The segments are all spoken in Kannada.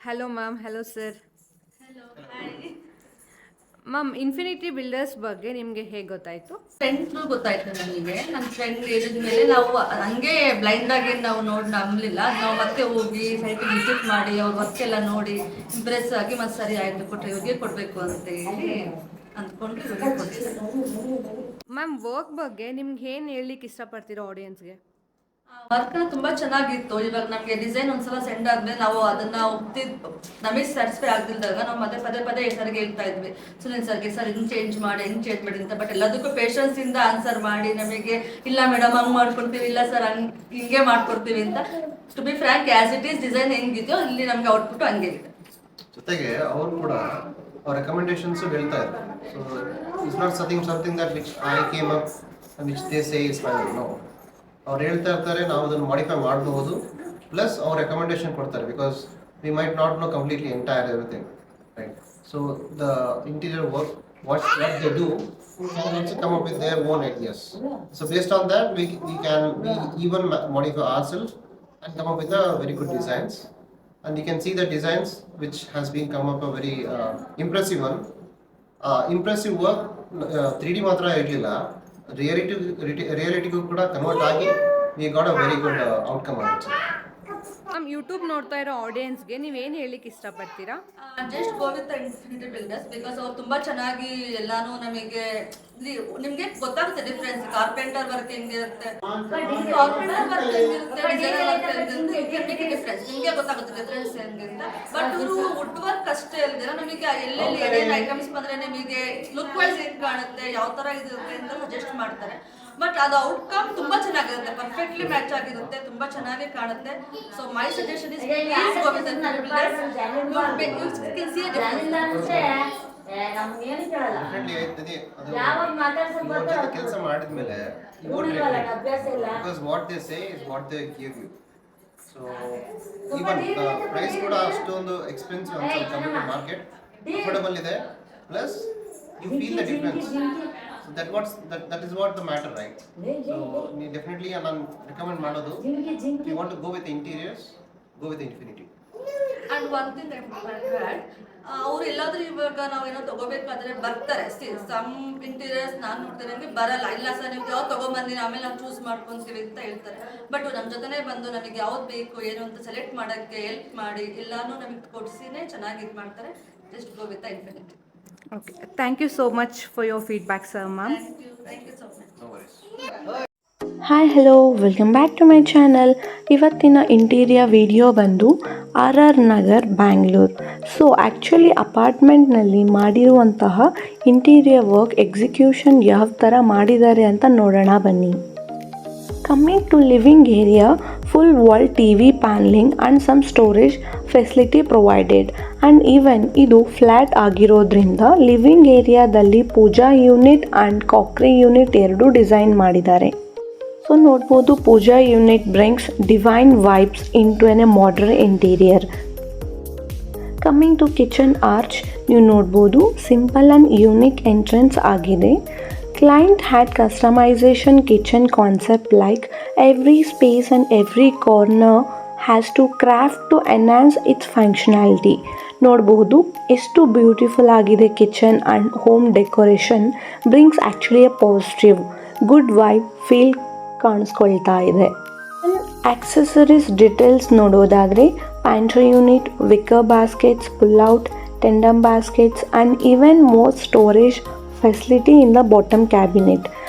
Hello ma'am, hello sir. Hello hi. Ma'am, infinity builders ಬಗ್ಗೆ ನಿಮಗೆ ಹೇಗೆ ಗೊತ್ತಾಯಿತು? ಫ್ರೆಂಡ್ ಥ್ರೂ ಗೊತ್ತಾಯ್ತು ನನಗೆ. ನನ್ನ ಫ್ರೆಂಡ್ ಹೇಳಿದ ಮೇಲೆ ನಾವು ಹಂಗೆ ಬ್ಲೈಂಡ್ ಆಗಿ ನಾವು ನೋಡಿ ನಂಬಲಿಲ್ಲ. ನಾವು ಮತ್ತೆ ಹೋಗಿ ಸೈಟ್ ವಿಸಿಟ್ ಮಾಡಿ ಅವ್ರ ವರ್ಕ್ ಎಲ್ಲ ನೋಡಿ ಇಂಪ್ರೆಸ್ ಆಗಿ ಮತ್ತೆ ಸರಿ ಆಯಿತು ಕೊಟ್ಟರೆ ಇವ್ರಿಗೆ ಕೊಡಬೇಕು ಅಂತ ಹೇಳಿ ಅಂದ್ಕೊಂಡು ಇವ್ರಿಗೆ ಕೊಡ್ತೀವಿ. ಮ್ಯಾಮ್, ವರ್ಕ್ ಬಗ್ಗೆ ನಿಮ್ಗೆ ಏನು ಹೇಳಲಿಕ್ಕೆ ಇಷ್ಟಪಡ್ತೀರೋ ಆಡಿಯನ್ಸ್ಗೆ? ವರ್ಕ್ ತುಂಬಾ ಚೆನ್ನಾಗಿತ್ತು. ಇವಾಗ ನಮಗೆ ಡಿಸೈನ್ ಒಂದ್ಸಲ ಸೆಂಡ್ ಆದ್ಮೇಲೆ ನಾವು ಅದನ್ನ ನಮಗೆ ಸ್ಯಾಟಿಸ್ಫೈ ಆಗ್ದಿಲ್ದಾಗ ನಾವು ಮತ್ತೆ ಪದೇ ಪದೇ ಸರ್ಗೆ ಹೇಳ್ತಾ ಇದ್ವಿ, ಸುನಿಲ್ ಸರ್ಗೆ, ಸರ್ ಹಿಂಗ್ ಚೇಂಜ್ ಮಾಡಿ ಅಂತ. ಬಟ್ ಎಲ್ಲದಕ್ಕೂ ಪೇಷನ್ಸ್ ಇಂದ ಆನ್ಸರ್ ಮಾಡಿ ನಮಗೆ, ಇಲ್ಲ ಮೇಡಮ್ ಹಂಗ್ ಮಾಡ್ಕೊಡ್ತೀವಿ, ಇಲ್ಲ ಸರ್ ಹಿಂಗೆ ಮಾಡ್ಕೊಡ್ತೀವಿ ಅಂತ. To be frank, as it is design ಹೆಂಗಿದೆಯೋ ಇಲ್ಲಿ ನಮ್ಗೆ ಔಟ್ಪುಟ್ ಹಂಗೆ ಇದೆ. ಜೊತೆಗೆ ಅವರು ಕೂಡ ಅವ್ರ ರೆಕಮೆಂಡೇಶನ್ಸ್ ಹೇಳ್ತಾ ಇದ್ದಾರೆ. So it's not something that which I came up which they say is final. No, ಅವ್ರು ಹೇಳ್ತಾ ಇರ್ತಾರೆ, ನಾವು ಅದನ್ನು ಮಾಡಿಫೈ ಮಾಡಬಹುದು. ಪ್ಲಸ್ ಅವ್ರು ರೆಕಮೆಂಡೇಶನ್ ಕೊಡ್ತಾರೆ, because we might not know completely entire everything, right? So the interior work, what they do, can also come up with their own ideas. So based on that, we even modify ourselves and come up with a very good designs. And you can see the designs which has been come up a very impressive one. Impressive work, 3D ಮಾತ್ರ ಇರಲಿಲ್ಲ, ರಿಯಾಲಿಟಿಗೂ ಕೂಡ ಕನ್ವರ್ಟ್ ಆಗಿ we got a very good outcome on it. Ma'am, YouTube ನೋಡ್ತಾ ಇರೋ ಆಡಿಯನ್ಸ್ಗೆ ನೀವೇನು ಹೇಳಲಿಕ್ಕೆ ಇಷ್ಟಪಡ್ತೀರಾ? Just go with infinity builders, because ಅವ್ರು ತುಂಬಾ ಚೆನ್ನಾಗಿ ಎಲ್ಲಾನು ನಮಗೆ ನಿಮ್ಗೆ ಗೊತ್ತಾಗುತ್ತೆ ಡಿಫ್ರೆನ್ಸ್. ಕಾರ್ಪೆಂಟರ್ ವರ್ಕ್ ಹೆಂಗಿರುತ್ತೆ, ಕಾರ್ಪೆಂಟರ್ ವರ್ಕ್ ಹೆಂಗಿರುತ್ತೆ, ಡಿಸೈನರ್ ವರ್ಕ್ ಹೆಂಗಿರುತ್ತೆ, ಡಿಫ್ರೆನ್ಸ್ ನಿಮ್ಗೆ ಗೊತ್ತಾಗುತ್ತೆ ಡಿಫ್ರೆನ್ಸ್ ಹೆಂಗಿಂತ. ಬಟ್ ಇವರು ವುಡ್ ವರ್ಕ್ ಅಷ್ಟೇ ಅಲ್ದಿರ ನಮಗೆ ಎಲ್ಲೆಲ್ಲಿ ಏನೇನು ಐಟಮ್ಸ್ ಬಂದ್ರೆ ನಿಮಗೆ ಲುಕ್ ವೈಸ್ ಹೆಂಗ್ ಕಾಣುತ್ತೆ, ಯಾವ ತರ ಇರುತ್ತೆ ಅಂತ ಸಜೆಸ್ಟ್ ಮಾಡ್ತಾರೆ. ಬಟ್ ಅದು ಔಟ್ಕಮ್ ತುಂಬಾ ಚೆನ್ನಾಗಿರುತ್ತೆ, ಪರ್ಫೆಕ್ಟ್ಲಿ ಮ್ಯಾಚ್ ಆಗಿರುತ್ತೆ, ತುಂಬಾ ಚೆನ್ನಾಗಿ ಕಾಣುತ್ತೆ. So my suggestion is please go with ಕೆಲಸ ಮಾಡಿದ್ಮೇಲೆ what they say is what they give you. So even price ಕೂಡ ಅಷ್ಟೊಂದು ಎಕ್ಸ್ಪೆನ್ಸಿವ್ ಅಂತ ಕಂಪೇರ್ ಟು ಮಾರ್ಕೆಟ್, ಅಫೋರ್ಡಬಲ್ ಇದೆ. Plus you feel the difference. So that is what the matter, right? So definitely ನಾನು ರೆಕಮೆಂಡ್ ಮಾಡೋದು, you want to go with interiors, go with Infinity. And one thing I want to add, ಅವ್ರು ಎಲ್ಲಾದ್ರೂ ಇವಾಗ ನಾವು ಏನೋ ತಗೋಬೇಕಾದ್ರೆ ಬರ್ತಾರೆ. ಸಮ್ ಇಂಟೀರಿಯರ್ಸ್ ನಾನು ನೋಡ್ತಿರಂಗೆ ಬರಲ್ಲ, ಇಲ್ಲ ಸರ್ ನೀವು ಯಾವ್ದು ತಗೊಂಬಂದಿನಿ ಆಮೇಲೆ ನಾವು ಚೂಸ್ ಮಾಡ್ಕೊಂತೀವಿ ಅಂತ ಹೇಳ್ತಾರೆ. ಬಟ್ ನಮ್ಮ ಜೊತೆನೇ ಬಂದು ನಮಗೆ ಯಾವ್ದು ಬೇಕು ಏನು ಅಂತ ಸೆಲೆಕ್ಟ್ ಮಾಡೋಕ್ಕೆ ಹೆಲ್ಪ್ ಮಾಡಿ ಎಲ್ಲಾನು ನಮಗೆ ಕೊಡಿಸಿನೇ ಚೆನ್ನಾಗಿ ಇದು ಮಾಡ್ತಾರೆ. Just go with infinity. Okay, thank you so much for your feedback sir. Ma'am, thank you so much. No worries. Hi hello, welcome back to my channel. ಇವತ್ತಿನ ಇಂಟೀರಿಯರ್ ವಿಡಿಯೋ ಬಂದು RR Nagar Bangalore. So actually ಅಪಾರ್ಟ್ಮೆಂಟ್ನಲ್ಲಿ ಮಾಡಿರುವಂತಹ ಇಂಟೀರಿಯರ್ ವರ್ಕ್ ಎಕ್ಸಿಕ್ಯೂಷನ್ ಯಾವ ಥರ ಮಾಡಿದ್ದಾರೆ ಅಂತ ನೋಡೋಣ ಬನ್ನಿ. Coming to living area, full wall TV paneling and some storage facility provided. And even ಇದು ಫ್ಲ್ಯಾಟ್ ಆಗಿರೋದ್ರಿಂದ ಲಿವಿಂಗ್ ಏರಿಯಾದಲ್ಲಿ puja unit and crockery unit ಎರಡೂ ಡಿಸೈನ್ ಮಾಡಿದ್ದಾರೆ. ಸೊ ನೋಡ್ಬೋದು, puja unit brings divine vibes into a modern interior. Coming to kitchen arch, ನೀವು ನೋಡ್ಬೋದು ಸಿಂಪಲ್ ಆ್ಯಂಡ್ ಯೂನಿಕ್ ಎಂಟ್ರೆನ್ಸ್ ಆಗಿದೆ. Client had customization kitchen concept, like every space and every corner has to craft to enhance its functionality. ನೋಡಬಹುದು ಎಷ್ಟು ಬ್ಯೂಟಿಫುಲ್ ಆಗಿದೆ kitchen and home decoration brings actually a positive good vibe feel ಕಾಣಿಸ್ಕೊಳ್ತಾ ಇದೆ. ಆಕ್ಸೆಸರೀಸ್ ಡೀಟೇಲ್ಸ್ ನೋಡೋದಾದರೆ pantry unit, wicker baskets, pullout, tandem baskets and even more storage facility in the bottom cabinet,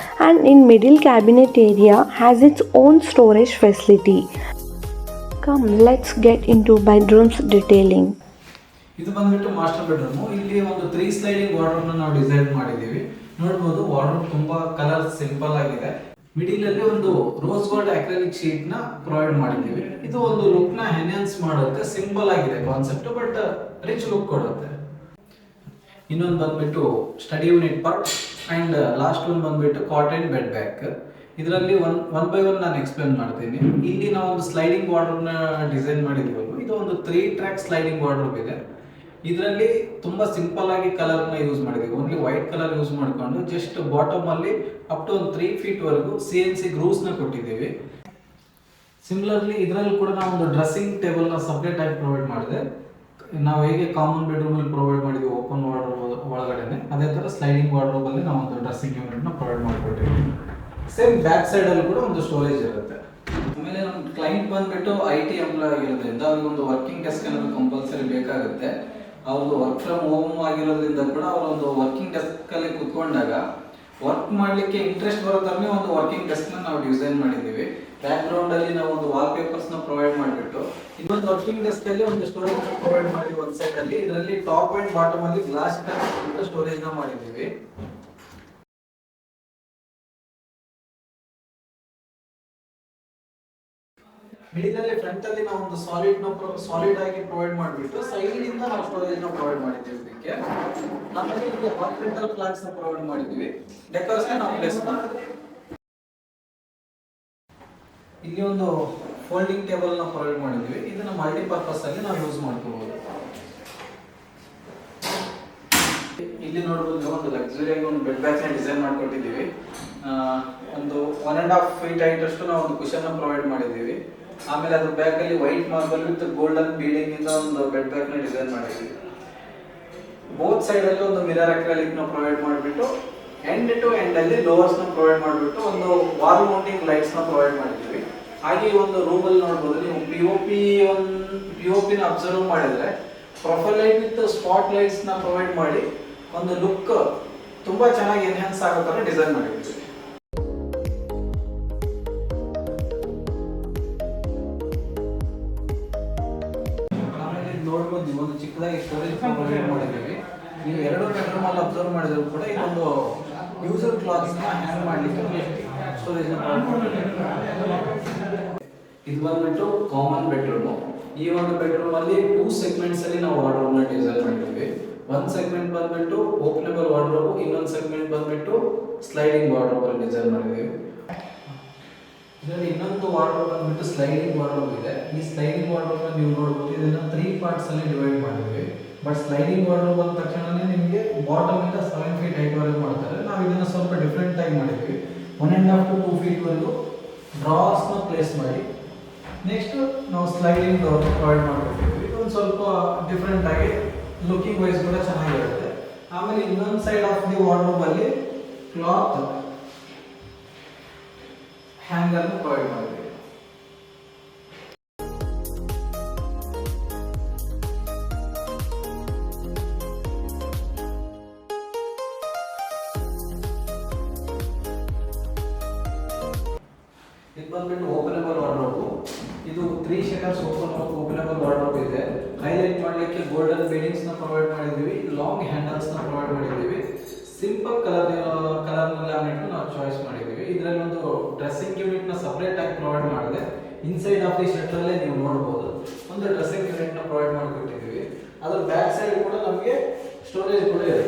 and in middle cabinet area has its own storage facility. Come, let's get into bedrooms detailing. ಇದು ಬಂದ್ಬಿಟ್ಟು ಮಾಸ್ಟರ್ ಬೆಡ್ರೂಮ್. ಇಲ್ಲಿ ಒಂದು 3 ಸ್ಲೈಡಿಂಗ್ ವಾರ್ಡ್ರೋಬ್ ನಾವು ಡಿಸೈನ್ ಮಾಡಿದೀವಿ. ನೋಡಬಹುದು, ವಾರ್ಡ್ರೋಬ್ ತುಂಬಾ ಕಲರ್ ಸಿಂಪಲ್ ಆಗಿದೆ. ಮಿಡಿಲ್ ಅಲ್ಲಿ ಒಂದು ರೋಸ್ ಗೋಲ್ಡ್ ಅಕ್ರಿಲಿಕ್ ಶೀಟ್ ನ ಪ್ರೊವೈಡ್ ಮಾಡಿದೀವಿ. ಇದು ಒಂದು ಲುಕ್ ನ ಎನ್ಹಾನ್ಸ್ ಮಾಡುತ್ತೆ. ಸಿಂಪಲ್ ಆಗಿದೆ ಕಾನ್ಸೆಪ್ಟ್, ಬಟ್ ರಿಚ್ ಲುಕ್ ಕೊಡುತ್ತೆ. ಇನ್ನೊಂದು ಬಂದ್ಬಿಟ್ಟು study unit part and last one ಬಂದ್ಬಿಟ್ಟು ಕಾಟನ್ ಬೆಡ್ ಬ್ಯಾಗ್. ಇದರಲ್ಲಿ ಒನ್ ಬೈ ಒನ್ ನಾನು ಎಕ್ಸ್ಪ್ಲೇನ್ ಮಾಡ್ತೀನಿ. ಇಲ್ಲಿ ನಾವು ಒಂದು ಸ್ಲೈಡಿಂಗ್ ವಾರ್ಡ್ರೋಬ್ನ ಡಿಸೈನ್ ಮಾಡಿದ್ವಿ. ಇದು ಒಂದು 3 ಟ್ರ್ಯಾಕ್ ಸ್ಲೈಡಿಂಗ್ ವಾರ್ಡ್ರೋಬ್ ಇದೆ. ಇದರಲ್ಲಿ ತುಂಬ ಸಿಂಪಲ್ ಆಗಿ ಕಲರ್ನ ಯೂಸ್ ಮಾಡಿದ್ದೀವಿ. ಓನ್ಲಿ ವೈಟ್ ಕಲರ್ ಯೂಸ್ ಮಾಡಿಕೊಂಡು ಜಸ್ಟ್ ಬಾಟಮ್ ಅಲ್ಲಿ ಅಪ್ ಟು ಒಂದು 3 feet ವರೆಗೂ CNC ಗ್ರೂವ್ಸ್ನ ಕೊಟ್ಟಿದ್ದೀವಿ. ಸಿಮಿಲರ್ಲಿ ಇದರಲ್ಲಿ ಕೂಡ ನಾವು ಒಂದು ಡ್ರೆಸ್ಸಿಂಗ್ ಟೇಬಲ್ನ ಸಪ್ರೇಟ್ ಆಗಿ ಪ್ರೊವೈಡ್ ಮಾಡಿದೆ. ನಾವು ಹೇಗೆ ಕಾಮನ್ ಬೆಡ್ರೂಮ್ ಅಲ್ಲಿ ಪ್ರೊವೈಡ್ ಮಾಡಿದ್ವಿ ಓಪನ್ ವಾರ್ಡ್ರೋಬ್ ಒಳಗಡೆನೆ, ಅದೇ ತರ ಸ್ಲೈಡಿಂಗ್ ವಾರ್ಡ್ರೋಬ್ ಅಲ್ಲಿ ನಾವು ಒಂದು ಡ್ರೆಸ್ಸಿಂಗ್ ಯೂನಿಟ್ ನ ಪ್ರೊವೈಡ್ ಮಾಡಿಕೊಟ್ಟಿದ್ವಿ. ಸೇಮ್ ಬ್ಯಾಕ್ ಸೈಡ್ ಅಲ್ಲಿ ಕೂಡ ಒಂದು ಸ್ಟೋರೇಜ್ ಇರುತ್ತೆ. ಆಮೇಲೆ ನಮ್ಮ ಕ್ಲೈಂಟ್ ಬಂದ್ಬಿಟ್ಟು IT ಎಂಪ್ಲಾಯ್ ಆಗಿರೋದ್ರಿಂದ ಅವ್ರಿಗೆ ಒಂದು ವರ್ಕಿಂಗ್ ಡೆಸ್ಕ್ ಅನ್ನೋದು ಕಂಪಲ್ಸರಿ ಬೇಕಾಗುತ್ತೆ. ಅವ್ರದ್ದು ವರ್ಕ್ ಫ್ರಮ್ ಹೋಮ್ ಆಗಿರೋದ್ರಿಂದ ಕೂಡ ಅವ್ರ ಒಂದು ವರ್ಕಿಂಗ್ ಡೆಸ್ಕ್ ಅಲ್ಲಿ ಕುತ್ಕೊಂಡಾಗ ವರ್ಕ್ ಮಾಡ್ಲಿಕ್ಕೆ ಇಂಟ್ರೆಸ್ಟ್ ಬರೋ ತರನೇ ಒಂದು ವರ್ಕಿಂಗ್ ಡೆಸ್ಕ್ ನ ನಾವು ಡಿಸೈನ್ ಮಾಡಿದೀವಿ. ಬ್ಯಾಕ್ ಗ್ರೌಂಡ್ ಅಲ್ಲಿ ನಾವು ಒಂದು ವಾಲ್ ಪೇಪರ್ಸ್ ನ ಪ್ರೊವೈಡ್ ಮಾಡಿಬಿಟ್ಟು ಇನ್ನೊಂದು ವರ್ಕಿಂಗ್ ಡೆಸ್ಕ್ ಅಲ್ಲಿ ಒಂದು ಸ್ಟೋರೇಜ್ ಪ್ರೊವೈಡ್ ಮಾಡಿ ಒಂದ್ ಸೈಡ್ ಅಲ್ಲಿ, ಇದರಲ್ಲಿ ಟಾಪ್ ಅಂಡ್ ಬಾಟಮ್ ಅಲ್ಲಿ ಗ್ಲಾಸ್ ಸ್ಟೋರೇಜ್ ನ ಮಾಡಿದೀವಿ. ಮಿಡಿಲಲ್ಲಿ ಫ್ರಂಟ್ ಅಲ್ಲಿ ನಾವು ಒಂದು ಸಾಲಿಡ್ ಆಗಿ ಪ್ರೊವೈಡ್ ಮಾಡಿಬಿಟ್ಟು ಸೈಡ್ ಇಂದ ನಾವು ಸ್ಟೋರೇಜ್ ನ ಪ್ರೊವೈಡ್ ಮಾಡಿದ್ದೀವಿ. ಇದಕ್ಕೆ ಆಮೇಲೆ ಇಲ್ಲಿ ಹಾರ್ಟಿಕಲ್ಚರ್ ಫ್ಲಾಗ್ಸ್ ನ ಪ್ರೊವೈಡ್ ಮಾಡಿದ್ದೀವಿ. ಡೆಕೋರೇಷನ್ ನಾವು ಪ್ಲೇಸ್ ಮಾಡಿದ್ದೀವಿ. ಇಲ್ಲಿ ಒಂದು ಫೋಲ್ಡಿಂಗ್ ಟೇಬಲ್ ನ ಪ್ರೊವೈಡ್ ಮಾಡಿದ್ದೀವಿ. ಇದನ್ನ ಮಲ್ಟಿಪರ್ಪಸ್ ಅಲ್ಲಿ ನಾವು ಯೂಸ್ ಮಾಡ್ಕೋಬಹುದು. ಇಲ್ಲಿ ನೋಡಬಹುದು ಒಂದು ಲಕ್ಸುರಿ ಆಗಿ ಒಂದು ಬೆಡ್ ಬ್ಯಾಗ್ ನ ಡಿಸೈನ್ ಮಾಡ್ಕೊಟ್ಟಿದ್ದೀವಿ. ಒಂದು 1.5 feet ಹೈಟ್ ಅಷ್ಟು ನಾವು ಒಂದು ಕುಶನ್ ನ ಪ್ರೊವೈಡ್ ಮಾಡಿದ್ದೀವಿ. ಆಮೇಲೆ ಅದ್ರ ಬ್ಯಾಕ್ ಅಲ್ಲಿ white marble with golden breeding ಇಂದ ಒಂದು ಬೆಡ್ ಬ್ಯಾಗ್ ನ ಡಿಸೈನ್ ಮಾಡಿದ್ದೀವಿ. ಬೋತ್ ಸೈಡ್ ಅಲ್ಲಿ ಒಂದು ಮಿರರ್ ಅಕ್ರಿಲಿಕ್ ನ ಪ್ರೊವೈಡ್ ಮಾಡಿಬಿಟ್ಟು ಎಂಡ್ ಟು ಎಂಡ್ ಅಲ್ಲಿ ಲೋವರ್ಸ್ ನ ಪ್ರೊವೈಡ್ ಮಾಡಿಬಿಟ್ಟು ಒಂದು ವಾಲ್ ಮೌಂಟಿಂಗ್ ಲೈಟ್ಸ್ ನ ಪ್ರೊವೈಡ್ ಮಾಡಿದ್ದೀವಿ. ಹಾಗೆ ಒಂದು ರೂಮ್ ಅಲ್ಲಿ ನೋಡಬಹುದು ನೀವು POP ನ ಅಬ್ಸರ್ವ್ ಮಾಡಿದ್ರೆ profile light with spot lights ನ ಪ್ರೊವೈಡ್ ಮಾಡಿ ಒಂದು ಲುಕ್ ತುಂಬಾ ಚೆನ್ನಾಗಿ ಎನ್ಹಾನ್ಸ್ ಆಗೋ ತರ ಡಿಸೈನ್ ಮಾಡಿದ್ದೀವಿ. ಆಮೇಲೆ ನೋಡಬಹುದು ನೀವು ಒಂದು ಚಿಕ್ಕದಾಗಿ ಸ್ಟೋರೇಜ್ ಪ್ರೊವೈಡ್ ಮಾಡಿದ್ದೀವಿ. ನೀವು 2 ಬೆಡ್ರೂಮ್ ಅಲ್ಲಿ ಅಬ್ಸರ್ವ್ ಮಾಡಿದ್ರು ಕೂಡ ಇದೊಂದು ಯೂಸರ್ ಕ್ಲಾತ್ಸ್ ನ ಹ್ಯಾಂಗ್ ಮಾಡ್ಲಿಕ್ಕೆ ಸ್ಟೋರೇಜ್ ನ ಪ್ರೊವೈಡ್ ಮಾಡಿದ್ದೀವಿ. ಇದು ಬಂದ್ಬಿಟ್ಟು ಕಾಮನ್ ಬೆಡ್ರೂಮ್. ಈ ಒಂದು ಬೆಡ್ರೂಮ್ ಅಲ್ಲಿ 2 ಸೆಗ್ಮೆಂಟ್ಸ್ ಅಲ್ಲಿ ನಾವು ವಾರ್ಡ್ರೋಬ್ ನ ಡಿಸೈನ್ ಮಾಡಿದ್ದೀವಿ. ಒಂದು ಸೆಗ್ಮೆಂಟ್ ಬಂದ್ಬಿಟ್ಟು ಓಪನಬಲ್ ವಾರ್ಡ್ರೋಬ್, ಇನ್ನೊಂದು ಸೆಗ್ಮೆಂಟ್ ಬಂದ್ಬಿಟ್ಟು ಸ್ಲೈಡಿಂಗ್ ವಾರ್ಡ್ರೋಬ್ ಅಲ್ಲಿ ಡಿಸೈನ್ ಮಾಡಿದ್ದೀವಿ. ಇದರಲ್ಲಿ ಇನ್ನೊಂದು ವಾರ್ಡ್ರೋಬ್ ಬಂದ್ಬಿಟ್ಟು ಸ್ಲೈಡಿಂಗ್ ವಾರ್ಡ್ರೋಬ್ ಇದೆ. ಈ ಸ್ಲೈಡಿಂಗ್ ವಾರ್ಡ್ರೋಬ್ ನೀವು ನೋಡಬಹುದು, ಇದನ್ನ 3 ಪಾರ್ಟ್ಸ್ ಅಲ್ಲಿ ಡಿವೈಡ್ ಮಾಡಿದ್ದೀವಿ. ಬಟ್ ಸ್ಲೈಡಿಂಗ್ ವಾರ್ಡ್ರೋಬ್ ಅಂದ ತಕ್ಷಣನೇ ನಿಮಗೆ ಬಾಟಮ್ ಇಂದ 7 feet ಹೈಟ್ ವರೆಗೂ ಮಾಡ್ತಾರೆ. ನಾವು ಇದನ್ನ ಸ್ವಲ್ಪ ಡಿಫ್ರೆಂಟ್ ಆಗಿ ಮಾಡಿದ್ವಿ. 1.5 to 2 feet ವರೆಗೂ ಡ್ರಾಸ್ ನ ಪ್ಲೇಸ್ ಮಾಡಿ ನೆಕ್ಸ್ಟ್ ನಾವು ಸ್ಲೈಡಿಂಗ್ ಡೋರ್ ಪ್ರೊವೈಡ್ ಮಾಡ್ಕೊತೀವಿ. ಇದೊಂದು ಸ್ವಲ್ಪ ಡಿಫ್ರೆಂಟ್ ಆಗಿ ಲುಕಿಂಗ್ ವೈಸ್ ಕೂಡ ಚೆನ್ನಾಗಿರುತ್ತೆ. ಆಮೇಲೆ ಇನ್ನೊಂದು ಸೈಡ್ ಆಫ್ ದಿ ವಾರ್ಡ್ರೋಬ್ ಅಲ್ಲಿ ಕ್ಲಾತ್ ಹ್ಯಾಂಗರ್ ಪ್ರೊವೈಡ್ ಮಾಡಿದ್ದೀವಿ. ಇದು ಬಂದ್ಬಿಟ್ಟು ಓಪನಬಲ್ ವಾರ್ಡ್ರೋಬ್. ಇದು 3 shutters ಓಪನಬಲ್ ವಾರ್ಡ್ರೋಬ್ ಇದೆ. ಹೈಲೈಟ್ ಮಾಡಲಿಕ್ಕೆ ಗೋಲ್ಡನ್ ಬೀಡಿಂಗ್ಸ್ ನ ಪ್ರೊವೈಡ್ ಮಾಡಿದ್ದೀವಿ. ಲಾಂಗ್ ಹ್ಯಾಂಡಲ್ಸ್ ನ ಪ್ರೊವೈಡ್ ಮಾಡಿದ್ದೀವಿ. ಸಿಂಪಲ್ ಕಲರ್ ಲ್ಯಾಮಿನೇಟ್ ನಾವು ಚಾಯ್ಸ್ ಮಾಡಿದ್ದೀವಿ. ಇದರಲ್ಲಿ ಒಂದು ಡ್ರೆಸ್ಸಿಂಗ್ ಯೂನಿಟ್ ನ ಸಪರೇಟ್ ಆಗಿ ಪ್ರೊವೈಡ್ ಮಾಡಿದೆ. ಇನ್ಸೈಡ್ ಆಫ್ ದಿ ಶಟರ್ ಅಲ್ಲೇ ನೀವು ನೋಡಬಹುದು ಒಂದು ಡ್ರೆಸ್ಸಿಂಗ್ ಯೂನಿಟ್ ನ ಪ್ರೊವೈಡ್ ಮಾಡಿಕೊಟ್ಟಿದ್ದೀವಿ. ಅದರ ಬ್ಯಾಕ್ ಸೈಡ್ ಕೂಡ ನಮಗೆ ಸ್ಟೋರೇಜ್ ಕೂಡ ಇದೆ.